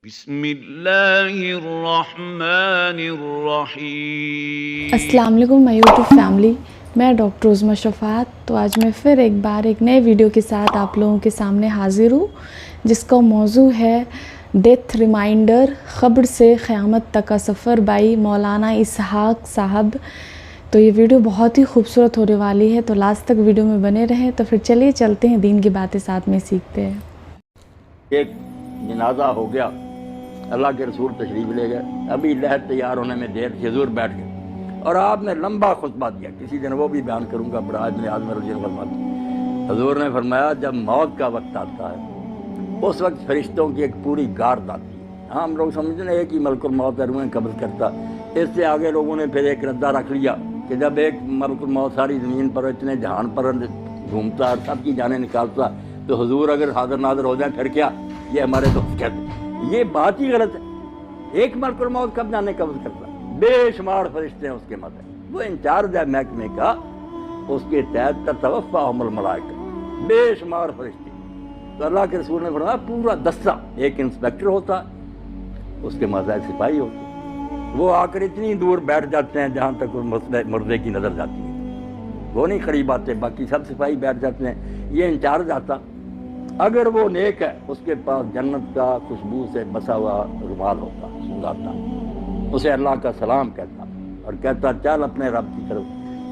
بسم اللہ الرحمن الرحیم۔ السلام علیکم مائی یوٹیوب فیملی، میں ڈاکٹر عظمیٰ شفاعت۔ تو آج میں پھر ایک بار ایک نئے ویڈیو کے ساتھ آپ لوگوں کے سامنے حاضر ہوں، جس کا موضوع ہے ڈیتھ ریمائنڈر، قبر سے قیامت تک کا سفر بائی مولانا اسحاق صاحب۔ تو یہ ویڈیو بہت ہی خوبصورت ہونے والی ہے، تو لاسٹ تک ویڈیو میں بنے رہیں۔ تو پھر چلیے چلتے ہیں، دین کی باتیں ساتھ میں سیکھتے ہیں۔ ایک جنازہ ہو گیا، اللہ کے رسول تشریف لے گئے، ابھی لہر تیار ہونے میں دیر تھی، حضور بیٹھ گئے اور آپ نے لمبا خطبہ دیا، کسی دن وہ بھی بیان کروں گا، بڑا ابن اعظم رضی اللہ عنہ۔ حضور نے فرمایا جب موت کا وقت آتا ہے اس وقت فرشتوں کی ایک پوری گارد آتی ہے۔ ہم لوگ سمجھتے ہیں ایک ہی ملک الموت ہے، روحیں قبض کرتا، اس سے آگے لوگوں نے پھر ایک ردہ رکھ لیا کہ جب ایک ملک الموت ساری زمین پر اتنے جہان پر گھومتا اور سب کی جانیں نکالتا، تو حضور اگر حاضر ناظر ہو جائیں پھر کیا؟ یہ ہمارے دوست کہتے ہیں یہ بات ہی غلط ہے۔ ایک ملک الموت کب جانے قبض کرتا، بے شمار فرشتے ہیں اس کے ماتحت، وہ انچارج ہے محکمے کا، اس کے تحت تتوفاہم الملائکہ، بے شمار فرشتے۔ تو اللہ کے رسول نے فرمایا پورا دستہ، ایک انسپیکٹر ہوتا اس کے ماتحت سپاہی ہوتے، وہ آ کر اتنی دور بیٹھ جاتے ہیں جہاں تک مردے کی نظر جاتی ہے، وہ نہیں قریب آتے، باقی سب سپاہی بیٹھ جاتے ہیں۔ یہ انچارج آتا، اگر وہ نیک ہے اس کے پاس جنت کا خوشبو سے بسا ہوا رومال ہوتا، سنگھاتا، اسے اللہ کا سلام کہتا اور کہتا چل اپنے رب کی طرف،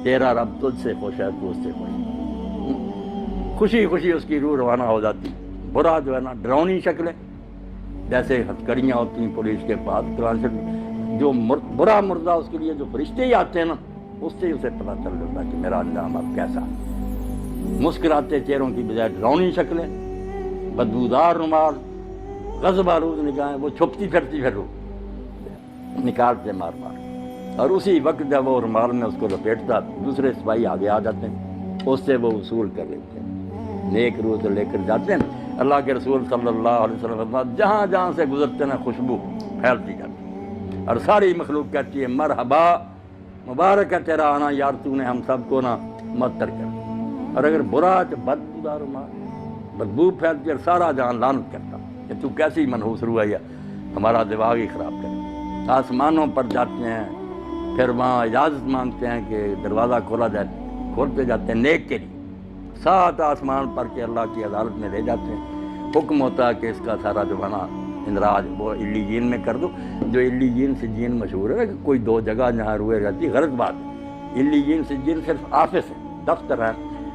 تیرا رب تجھ سے خوش ہے، تو اس سے خوش ہے۔ خوشی خوشی اس کی روح روانہ ہو جاتی۔ برا جو ہے نا ڈرونی شکلیں، جیسے ہتھکڑیاں ہوتی ہیں پولیس کے پاس، جو برا مردہ اس کے لیے جو فرشتے ہی آتے ہیں نا، اس سے اسے پتہ چل جاتا کہ میرا انجام اب کیسا ہے۔ مسکراتے چہروں کی بجائے ڈرونی شکلیں، بدبودار رومال، غضب آلود نگاہیں، وہ چھپتی پھرتی پھر نکالتے مار مار، اور اسی وقت جب وہ رومال میں اس کو لپیٹتا دوسرے سپاہی آگے آ جاتے ہیں، اس سے وہ وصول کر لیتے ہیں، نیک روح سے لے کر جاتے ہیں۔ اللہ کے رسول صلی اللہ علیہ وسلم جہاں جہاں سے گزرتے ہیں خوشبو پھیلتی جاتی ہے اور ساری مخلوق کہتی ہے مرحبا، مبارک ہے تیرا آنا یار، تو نے ہم سب کو نا معطر کر۔ اور اگر برا تو بدبودار رومال، بدبو پھیلتی اور سارا جہان لعنت کرتا کہ تو کیسی منحوس روح ہے، ہمارا دماغ ہی خراب کر۔ آسمانوں پر جاتے ہیں، پھر وہاں اجازت مانگتے ہیں کہ دروازہ کھولا جائے، کھولتے جاتے ہیں نیک کے لیے، 7 آسمان پر کے اللہ کی عدالت میں لے جاتے ہیں۔ حکم ہوتا ہے کہ اس کا سارا جو ہے نا اندراج وہ علیین میں کر دو، جو علیین سجین مشہور ہے کہ کوئی 2 جگہ جہاں روئے رہتی، غلط بات ہے۔ علیین سجین صرف آفس ہے، دفتر ہے،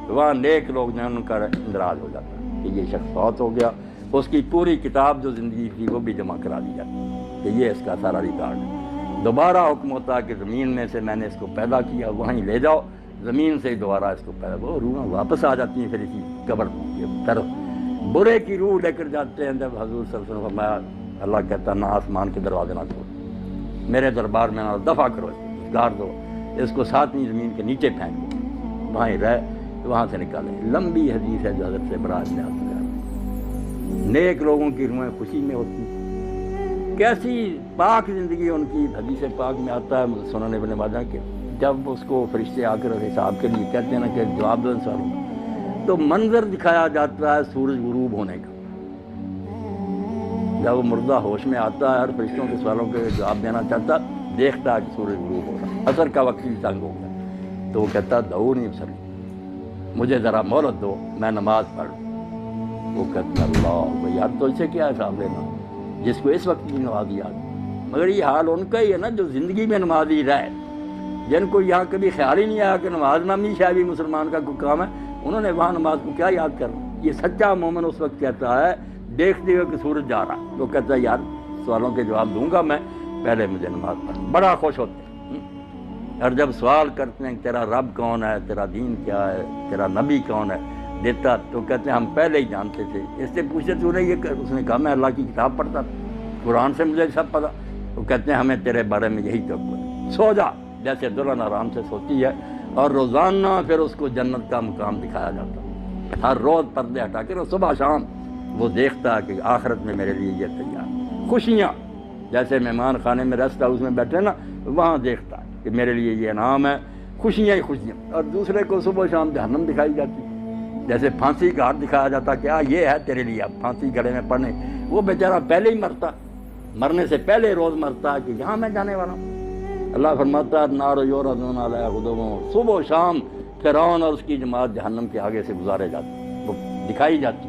وہاں نیک لوگ جو ہیں ان کا اندراج ہو جاتا ہے کہ یہ شخص فوت ہو گیا، اس کی پوری کتاب جو زندگی تھی وہ بھی جمع کرا دی جاتی کہ یہ اس کا سارا ریکارڈ ہے۔ دوبارہ حکم ہوتا ہے کہ زمین میں سے میں نے اس کو پیدا کیا، وہیں لے جاؤ، زمین سے ہی دوبارہ اس کو پیدا، وہ روحیں واپس آ جاتی ہیں پھر اسی قبر کی طرف۔ برے کی روح لے کر جاتے ہیں، جب حضور صلی اللہ علیہ وسلم فرمایا، اللہ کہتا نہ آسمان کے دروازے نہ کھولو، میرے دربار میں نہ دفع کرو، اس کو گار دو، اس کو 7ویں زمین کے نیچے پھینک دو، وہاں ہی رہ، وہاں سے نکالیں۔ لمبی حدیث ہے جو حضرت سے براج نے آتا ہے۔ نیک لوگوں کی روحیں خوشی میں ہوتی، کیسی پاک زندگی ان کی، حدیث پاک میں آتا ہے سنن ابن ماجہ کہ جب اس کو فرشتے آ کر حساب کے لیے کہتے ہیں نا کہ جواب دو ان سوالوں کا، تو منظر دکھایا جاتا ہے سورج غروب ہونے کا۔ جب وہ مردہ ہوش میں آتا ہے اور فرشتوں کے سوالوں کے جواب دینا چاہتا، دیکھتا ہے کہ سورج غروب ہو رہا ہے، عصر کا وقت بھی تنگ ہو گیا، تو وہ کہتا دعو نہیں سر، مجھے ذرا مہلت دو، میں نماز پڑھ۔ وہ کہتا اللہ یار تو اسے کیا حساب لینا جس کو اس وقت کی نماز یاد، مگر یہ حال ان کا ہی ہے نا جو زندگی میں نمازی رہے، جن کو یہاں کبھی خیال ہی نہیں آیا کہ نماز نامی شاید مسلمان کا کوئی کام ہے، انہوں نے وہاں نماز کو کیا یاد کرنا۔ یہ سچا مومن اس وقت کہتا ہے دیکھتے ہوئے کہ سورج جا رہا، تو کہتا ہے یار سوالوں کے جواب دوں گا میں، پہلے مجھے نماز پڑھ، بڑا خوش ہوتے ہیں۔ اور جب سوال کرتے ہیں تیرا رب کون ہے، تیرا دین کیا ہے، تیرا نبی کون ہے، دیتا تو کہتے ہیں ہم پہلے ہی جانتے تھے، اس سے پوچھتے تو نے یہ، اس نے کہا میں اللہ کی کتاب پڑھتا تھا، قرآن سے مجھے سب پتا۔ وہ کہتے ہیں ہمیں تیرے بارے میں یہی توقع، سو جا، جیسے دلہن آرام سے سوتی ہے، اور روزانہ پھر اس کو جنت کا مقام دکھایا جاتا، ہر روز پردے ہٹا کے صبح شام وہ دیکھتا ہے کہ آخرت میں میرے لیے یہ تیار خوشیاں، جیسے مہمان خانے میں ریسٹ ہاؤس میں بیٹھے نا، وہاں دیکھتا ہے کہ میرے لیے یہ انعام ہے، خوشیاں ہی خوشیاں۔ اور دوسرے کو صبح شام جہنم دکھائی جاتی، جیسے پھانسی گھاٹ دکھایا جاتا کہ یہ ہے تیرے لیے اب پھانسی گڑے میں پڑنے، وہ بیچارہ پہلے ہی مرتا، مرنے سے پہلے روز مرتا ہے کہ یہاں میں جانے والا ہوں۔ اللہ فرماتا ہے نار یعرضون علیہا غدوا، صبح و شام فرعون اور اس کی جماعت جہنم کے آگے سے گزارے جاتے، وہ دکھائی جاتی،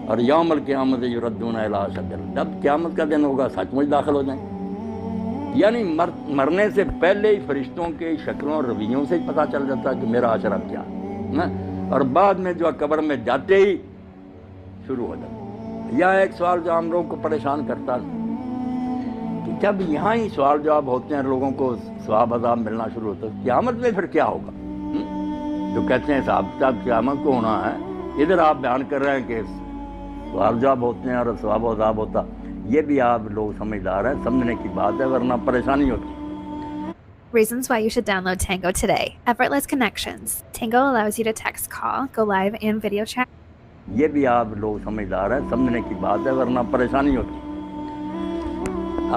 اور یوم القیامت یردون الی اشد، جب قیامت کا دن ہوگا سچ مچ داخل ہو جائیں۔ یعنی مرنے سے پہلے ہی فرشتوں کے شکلوں اور رویوں سے ہی پتہ چل جاتا ہے کہ میرا حشر اب کیا ہے، اور بعد میں جو قبر میں جاتے ہی شروع ہو جاتا ہے۔ یا ایک سوال جو ہم لوگوں کو پریشان کرتا ہے کہ جب یہاں ہی سوال جواب ہوتے ہیں، لوگوں کو ثواب عذاب ملنا شروع ہوتا ہے، قیامت میں پھر کیا ہوگا؟ جو کہتے ہیں صاحب صاحب قیامت کو ہونا ہے، ادھر آپ بیان کر رہے ہیں کہ سوال جواب ہوتے ہیں اور ثواب و عذاب ہوتا، یہ بھی آپ لوگ سمجھدار ہیں، سمجھنے کی بات ہے، ورنہ پریشانی ہوتی ہے۔ Reasons why you should download Tango today. Effortless connections. Tango allows you to text, call, go live, and video chat. یہ بھی آپ لوگ سمجھدار ہیں، سمجھنے کی بات ہے، ورنہ پریشانی ہوتی ہے۔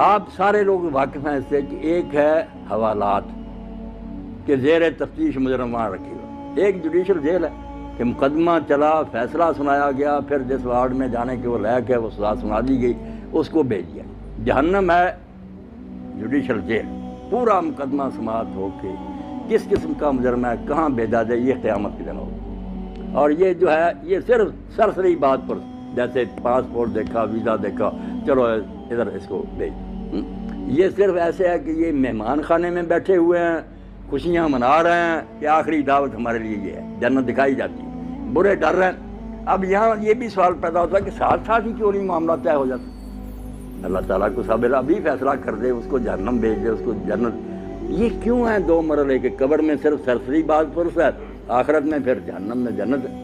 آپ سارے لوگ واقف ہیں اس سے کہ ایک ہے حوالات کہ زیر تفتیش مجرم وہاں رکھی ہوا، ایک جوڈیشل جیل ہے کہ مقدمہ چلا، فیصلہ سنایا گیا، پھر جس وارڈ میں جانے کے وہ لائق ہے وہ سزا سنا دی گئی، اس کو بھیج دیا۔ جہنم ہے جوڈیشل جیل، پورا مقدمہ سماعت ہو کے کس قسم کا مجرم ہے کہاں بھیجا جائے، یہ قیامت کے دن ہوگا۔ اور یہ جو ہے یہ صرف سرسری بات پر، جیسے پاسپورٹ دیکھا، ویزا دیکھا، چلو ادھر اس کو بھیج، یہ صرف ایسے ہے کہ یہ مہمان خانے میں بیٹھے ہوئے ہیں، خوشیاں منا رہے ہیں کہ آخری دعوت ہمارے لیے یہ ہے، جنت دکھائی جاتی ہے، برے ڈر رہے ہیں۔ اب یہاں یہ بھی سوال پیدا ہوتا ہے کہ ساتھ ساتھ ہی کیوں نہیں معاملہ طے ہو جاتا؟ اللہ تعالیٰ کو صبر ابھی فیصلہ کر دے، اس کو جہنم بھیج دے، اس کو جنت۔ یہ کیوں ہیں دو مرحلے کے؟ قبر میں صرف سرسری بات پرس ہے، آخرت میں پھر جہنم میں جنت ہے۔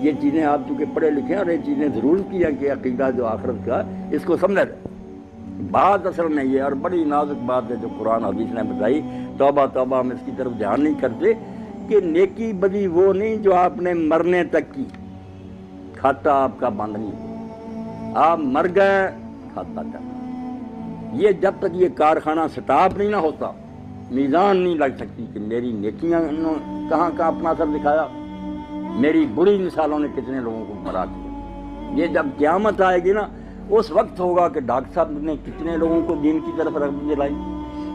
یہ چیزیں آپ چونکہ پڑھے لکھے ہیں اور یہ چیزیں ضرور کی ہیں کہ عقیدہ جو آخرت کا اس کو سمجھا جائے۔ بات اصل میں یہ اور بڑی نازک بات ہے جو قرآن حدیث نے بتائی، توبہ توبہ ہم اس کی طرف دھیان نہیں کرتے کہ نیکی بدی وہ نہیں جو آپ نے مرنے تک کی، کھاتا آپ کا بند نہیں، آپ مر گئے کھاتا چل، یہ جب تک یہ کارخانہ سٹاپ نہیں نہ ہوتا، میزان نہیں لگ سکتی کہ میری نیکیاں کہاں کہاں اپنا اثر دکھایا، میری بری مثالوں نے کتنے لوگوں کو مرا دیا۔ یہ جب قیامت آئے گی نا، اس وقت ہوگا کہ ڈاکٹر صاحب نے کتنے لوگوں کو دین کی طرف رغبت دلائی،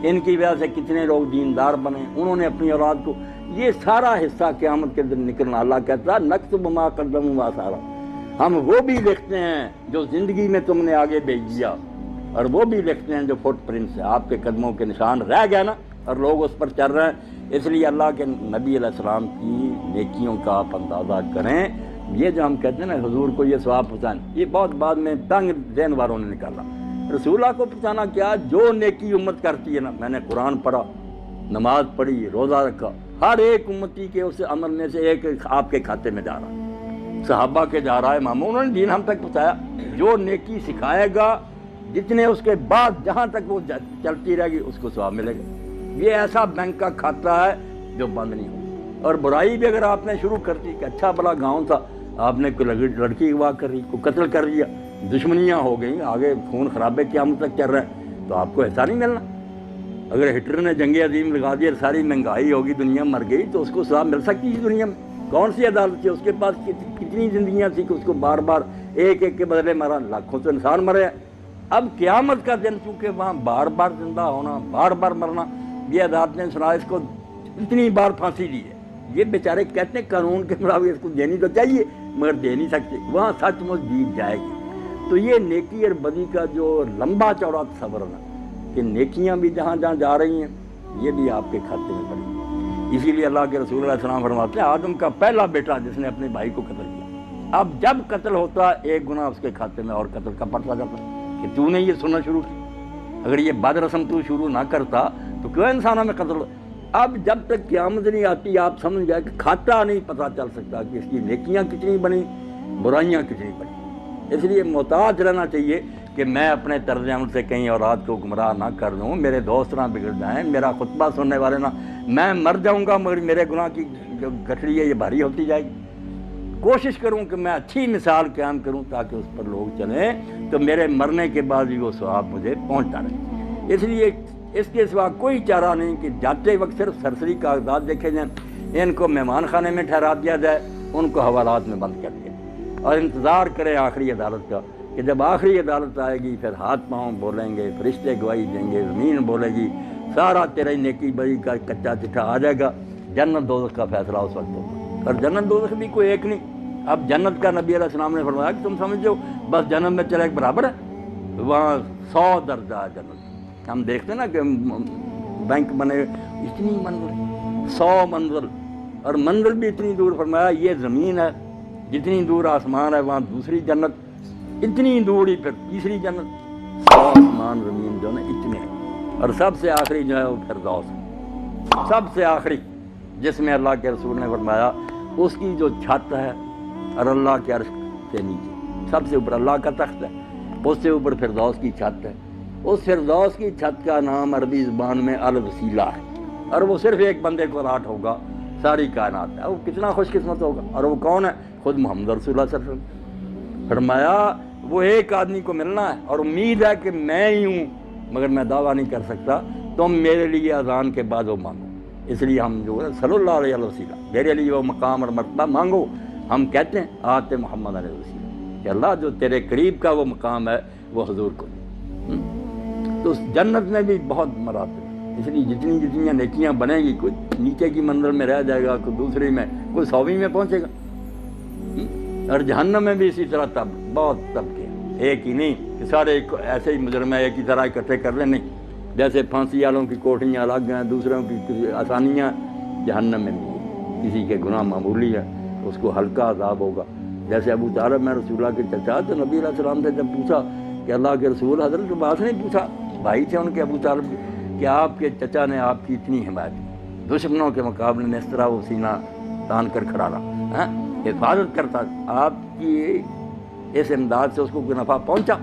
ان کی وجہ سے کتنے لوگ دیندار بنے، انہوں نے اپنی اولاد کو، یہ سارا حصہ قیامت کے دن نکلنا۔ اللہ کہتا ہے نکتب ما قدموا وآثارا، ہم وہ بھی لکھتے ہیں جو زندگی میں تم نے آگے بھیج دیا، اور وہ بھی لکھتے ہیں جو فٹ پرنٹس ہیں، آپ کے قدموں کے نشان رہ گیا نا، اور لوگ اس پر چل رہے ہیں۔ اس لیے اللہ کے نبی علیہ السلام کی نیکیوں کا آپ اندازہ کریں۔ یہ جو ہم کہتے ہیں نا حضور کو یہ ثواب پہنچانا، یہ بہت بعد میں تنگ ذہن والوں نے نکالا۔ رسول اللہ کو پہنچانا کیا؟ جو نیکی امت کرتی ہے نا، میں نے قرآن پڑھا، نماز پڑھی، روزہ رکھا، ہر ایک امتی کے اس عمل میں سے ایک آپ کے کھاتے میں جا رہا، صحابہ کے جا رہا ہے، اماموں، انہوں نے دین ہم تک پہنچایا۔ جو نیکی سکھائے گا، جتنے اس کے بعد جہاں تک وہ چلتی رہے گی اس کو ثواب ملے گا۔ یہ ایسا بینک کا کھاتا ہے جو بند نہیں ہوگا۔ اور برائی بھی اگر آپ نے شروع کر دی کہ اچھا بڑا گاؤں تھا، آپ نے کوئی لڑکی اغوا کر رہی، کوئی قتل کر دیا، دشمنیاں ہو گئیں، آگے خون خرابے قیامت تک چل رہے ہیں، تو آپ کو ایسا نہیں ملنا۔ اگر ہٹلر نے جنگ عظیم لگا دی اور ساری مہنگائی ہوگی، دنیا مر گئی، تو اس کو ثواب مل سکتی ہے دنیا میں؟ کون سی عدالت تھی؟ اس کے پاس کتنی زندگیاں تھیں کہ اس کو بار بار ایک ایک کے بدلے مارا، لاکھوں سے انسان مرے ہیں۔ اب قیامت کا دن چونکہ وہاں بار بار زندہ ہونا، بار بار مرنا، یہ عدالت نے سنا اس کو اتنی بار پھانسی دی ہے۔ یہ بیچارے کہتے ہیں قانون کے مطابق اس کو دینی تو چاہیے مگر دے نہیں سکتے، وہاں سچ مچ جیت جائے گی۔ تو یہ نیکی اور بدی کا جو لمبا چوڑا تصور ہے کہ نیکیاں بھی جہاں جہاں جا رہی ہیں، یہ بھی آپ کے کھاتے میں پڑی۔ اسی لیے اللہ کے رسول علیہ السلام فرماتے ہیں آدم کا پہلا بیٹا جس نے اپنے بھائی کو قتل کیا، اب جب قتل ہوتا ایک گناہ اس کے کھاتے میں اور قتل کا پڑتا جاتا کہ تو نے یہ سننا شروع کی۔ اگر یہ بد رسم تو شروع نہ کرتا تو کیوں انسانوں میں قتل؟ اب جب تک قیامت نہیں آتی آپ سمجھ جائے کہ کھاتا نہیں پتہ چل سکتا کہ اس کی نیکیاں کتنی بنی، برائیاں کتنی بنی۔ اس لیے محتاط رہنا چاہیے کہ میں اپنے طرز عمل سے کہیں اولاد کو گمراہ نہ کر دوں، میرے دوست نہ بگڑ جائیں، میرا خطبہ سننے والے نہ، میں مر جاؤں گا مگر میرے گناہ کی جو گٹھڑی ہے یہ بھاری ہوتی جائے گی۔ کوشش کروں کہ میں اچھی مثال قیام کروں تاکہ اس پر لوگ چلیں تو میرے مرنے کے بعد بھی وہ ثواب مجھے پہنچتا رہے۔ اس لیے اس کے سوا کوئی چارہ نہیں کہ جاتے وقت صرف سرسری کاغذات دیکھے جائیں، ان کو مہمان خانے میں ٹھہرا دیا جائے، ان کو حوالات میں بند کر دیا اور انتظار کریں آخری عدالت کا کہ جب آخری عدالت آئے گی پھر ہاتھ پاؤں بولیں گے، فرشتے گواہی دیں گے، زمین بولے گی، سارا تیرا نیکی بری کا کچا چٹھا آ جائے گا، جنت دوزخ کا فیصلہ اس وقت ہوگا۔ اور جنت دوزخ بھی کوئی ایک نہیں، اب جنت کا نبی علیہ السلام نے فرمایا کہ تم سمجھو بس جنت میں چلے ایک برابر ہے، وہاں 100 درجہ ہے جنت۔ ہم دیکھتے ہیں نا کہ بینک بنے، اتنی منزل، 100 منزل، اور منزل بھی اتنی دور، فرمایا یہ زمین ہے جتنی دور آسمان ہے وہاں دوسری جنت، اتنی دور ہی پھر تیسری جنت، 100 آسمان زمین جو ہے اتنے ہیں، اور سب سے آخری جو ہے وہ فردوس ہے، سب سے آخری، جس میں اللہ کے رسول نے فرمایا اس کی جو چھت ہے اور اللہ کے عرش سے نیچے سب سے اوپر اللہ کا تخت ہے، اس سے اوپر فردوس کی چھت ہے، اس فردوس کی چھت کا نام عربی زبان میں الوسیلہ ہے، اور وہ صرف ایک بندے کو الاٹ ہوگا ساری کائنات ہے، وہ کتنا خوش قسمت ہوگا، اور وہ کون ہے؟ خود محمد رسول اللہ صلی اللہ علیہ وسلم۔ فرمایا وہ ایک آدمی کو ملنا ہے، اور امید ہے کہ میں ہی ہوں، مگر میں دعویٰ نہیں کر سکتا، تم میرے لیے اذان کے بعد وہ مانگو، اس لیے ہم جو ہے صلی اللہ علیہ وسلم میرے لیے وہ مقام اور مرتبہ مانگو، ہم کہتے ہیں آتے محمد علیہ وسلم کہ اللہ جو تیرے قریب کا وہ مقام ہے وہ حضور کو دے۔ تو اس جنت میں بھی بہت مراتب ہیں، اس لیے جتنی جتنی نیکیاں بنیں گی، کوئی نیچے کی منزل میں رہ جائے گا، کوئی دوسری میں، کوئی 100ویں میں پہنچے گا، اور جہنم میں بھی اسی طرح بہت طبقے ہیں، ایک ہی نہیں کہ سارے ایسے ہی مجرم ایک ہی طرح اکٹھے کر لیں، نہیں، جیسے پھانسی والوں کی کوٹھیاں الگ ہیں، دوسروں کی آسانیاں، جہنم میں بھی کسی کے گناہ معمولی ہے اس کو ہلکا عذاب ہوگا۔ جیسے ابو طالب میں رسول اللہ کے چچا، تو نبی علیہ السلام سے جب پوچھا کہ اللہ کے رسول، حضرت عباس نے پوچھا، بھائی تھے ان کے ابو طالب کہ آپ کے چچا نے آپ کی اتنی حمایت کی، دشمنوں کے مقابلے میں اس طرح وہ سینہ تان کر کھڑا رہا، حفاظت کرتا، آپ کی اس امداد سے اس کو کوئی نفع پہنچا؟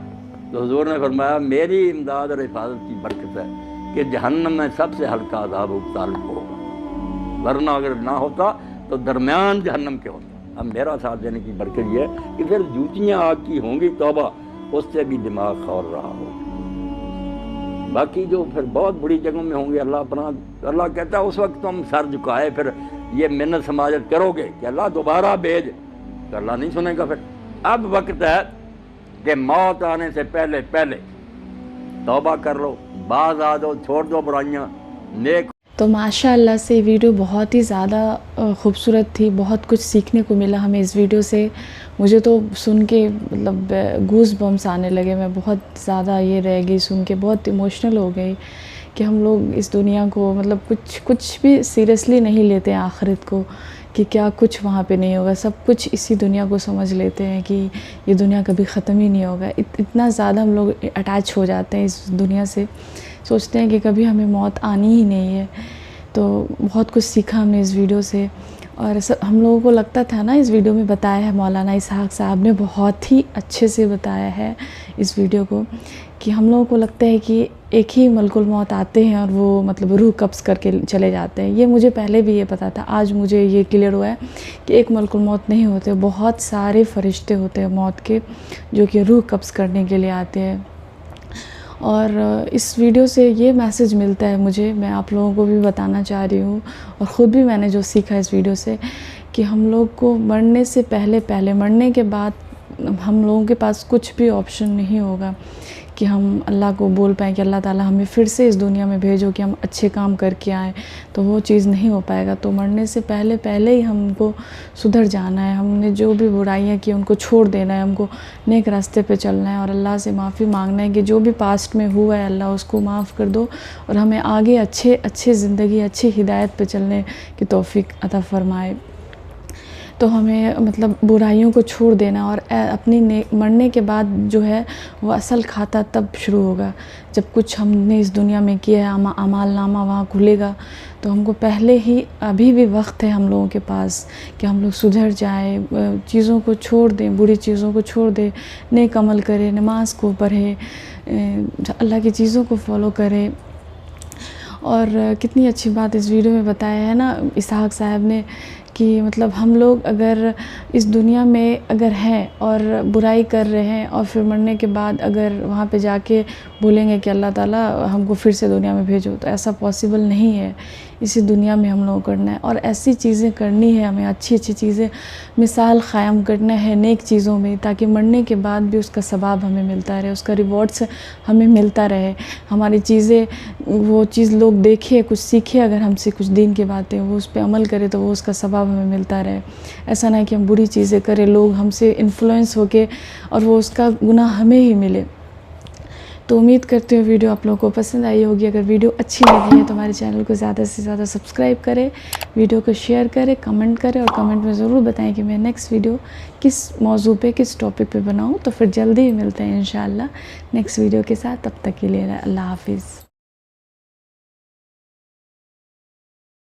تو حضور نے فرمایا میری امداد اور حفاظت کی برکت ہے کہ جہنم میں سب سے ہلکا عذاب ابو طالب کو ہوگا، ورنہ اگر نہ ہوتا تو درمیان جہنم کے ہوتا۔ اب میرا ساتھ دینے کی برکت یہ ہے کہ پھر جوتیاں آگ کی ہوں گی، توبہ، اس سے بھی دماغ کھول رہا ہوگا۔ باقی جو پھر بہت بڑی جگہوں میں ہوں گے، اللہ پناہ، اللہ کہتا ہے اس وقت تم سر جھکائے پھر یہ منت سماجت کرو گے کہ اللہ دوبارہ بھیج، تو اللہ نہیں سنے گا۔ پھر اب وقت ہے کہ موت آنے سے پہلے پہلے توبہ کر لو، باز آ دو، چھوڑ دو برائیاں، نیک۔ تو ماشاء اللہ سے ویڈیو بہت ہی زیادہ خوبصورت تھی، بہت کچھ سیکھنے کو ملا ہمیں اس ویڈیو سے۔ مجھے تو سن کے مطلب گوز بمس آنے لگے، میں بہت زیادہ یہ رہ گئی سن کے، بہت ایموشنل ہو گئی کہ ہم لوگ اس دنیا کو مطلب کچھ بھی سیریسلی نہیں لیتے ہیں آخرت کو، کہ کیا کچھ وہاں پہ نہیں ہوگا، سب کچھ اسی دنیا کو سمجھ لیتے ہیں کہ یہ دنیا کبھی ختم ہی نہیں ہوگا۔ اتنا زیادہ ہم لوگ اٹیچ ہو جاتے ہیں اس دنیا سے، سوچتے ہیں کہ کبھی ہمیں موت آنی ہی نہیں ہے۔ تو بہت کچھ سیکھا ہم نے اس ویڈیو سے، اور ہم لوگوں کو لگتا تھا نا، اس ویڈیو میں بتایا ہے مولانا اسحاق صاحب نے بہت ہی اچھے سے بتایا ہے اس ویڈیو کو، کہ ہم لوگوں کو لگتا ہے کہ ایک ہی ملک الموت آتے ہیں اور وہ مطلب روح قبض کر کے چلے جاتے ہیں۔ یہ مجھے پہلے بھی یہ پتا تھا، آج مجھے یہ کلیئر ہوا ہے کہ ایک ملک الموت نہیں ہوتے، بہت سارے فرشتے ہوتے ہیں موت کے جو کہ روح قبض کرنے کے لیے آتے ہیں۔ اور اس ویڈیو سے یہ میسج ملتا ہے مجھے، میں آپ لوگوں کو بھی بتانا چاہ رہی ہوں، اور خود بھی میں نے جو سیکھا اس ویڈیو سے، کہ ہم لوگ کو مرنے سے پہلے مرنے کے بعد ہم لوگوں کے پاس کچھ بھی آپشن نہیں ہوگا کہ ہم اللہ کو بول پائیں کہ اللہ تعالیٰ ہمیں پھر سے اس دنیا میں بھیجو کہ ہم اچھے کام کر کے آئیں، تو وہ چیز نہیں ہو پائے گا۔ تو مرنے سے پہلے ہی ہم کو سدھر جانا ہے، ہم نے جو بھی برائیاں کی ان کو چھوڑ دینا ہے، ہم کو نیک راستے پہ چلنا ہے، اور اللہ سے معافی مانگنا ہے کہ جو بھی پاسٹ میں ہوا ہے اللہ اس کو معاف کر دو، اور ہمیں آگے اچھے زندگی، اچھی ہدایت پہ چلنے کی توفیق عطا فرمائے۔ تو ہمیں مطلب برائیوں کو چھوڑ دینا، اور اپنی مرنے کے بعد جو ہے وہ اصل کھاتا تب شروع ہوگا جب کچھ ہم نے اس دنیا میں کیا ہے، اعمال نامہ وہاں کھلے گا۔ تو ہم کو پہلے ہی ابھی بھی وقت ہے ہم لوگوں کے پاس کہ ہم لوگ سدھر جائیں، چیزوں کو چھوڑ دیں، بری چیزوں کو چھوڑ دیں، نیک عمل کریں، نماز کو پڑھیں، اللہ کی چیزوں کو فالو کریں۔ اور کتنی اچھی بات اس ویڈیو میں بتایا ہے نا اسحاق صاحب نے کہ مطلب ہم لوگ اگر اس دنیا میں اگر ہیں اور برائی کر رہے ہیں اور پھر مرنے کے بعد اگر وہاں پہ جا کے بولیں گے کہ اللہ تعالیٰ ہم کو پھر سے دنیا میں بھیجو، تو ایسا پاسبل نہیں ہے. اسی دنیا میں ہم لوگوں کو کرنا ہے اور ایسی چیزیں کرنی ہے ہمیں، اچھی اچھی چیزیں مثال قائم کرنا ہے نیک چیزوں میں، تاکہ مرنے کے بعد بھی اس کا ثواب ہمیں ملتا رہے، اس کا ریوارڈس ہمیں ملتا رہے. ہماری چیزیں وہ چیز لوگ دیکھے، کچھ سیکھے اگر ہم سے کچھ دین کی باتیں، وہ اس پہ عمل کرے تو وہ اس کا ثواب ہمیں ملتا رہے. ایسا نہ کہ ہم بری چیزیں کریں، لوگ ہم سے انفلوئنس ہو کے اور وہ اس کا گناہ ہمیں ہی ملے. تو امید کرتی ہوں ویڈیو آپ لوگوں کو پسند آئی ہوگی. اگر ویڈیو اچھی لگی ہے تو ہمارے چینل کو زیادہ سے زیادہ سبسکرائب کریں، ویڈیو کو شیئر کریں، کمنٹ کریں اور کمنٹ میں ضرور بتائیں کہ میں نیکسٹ ویڈیو کس موضوع پہ، کس ٹاپک پہ بناؤں. تو پھر جلدی ہی ملتے ہیں انشاءاللہ نیکسٹ ویڈیو کے ساتھ. تب تک کے لیے اللہ حافظ.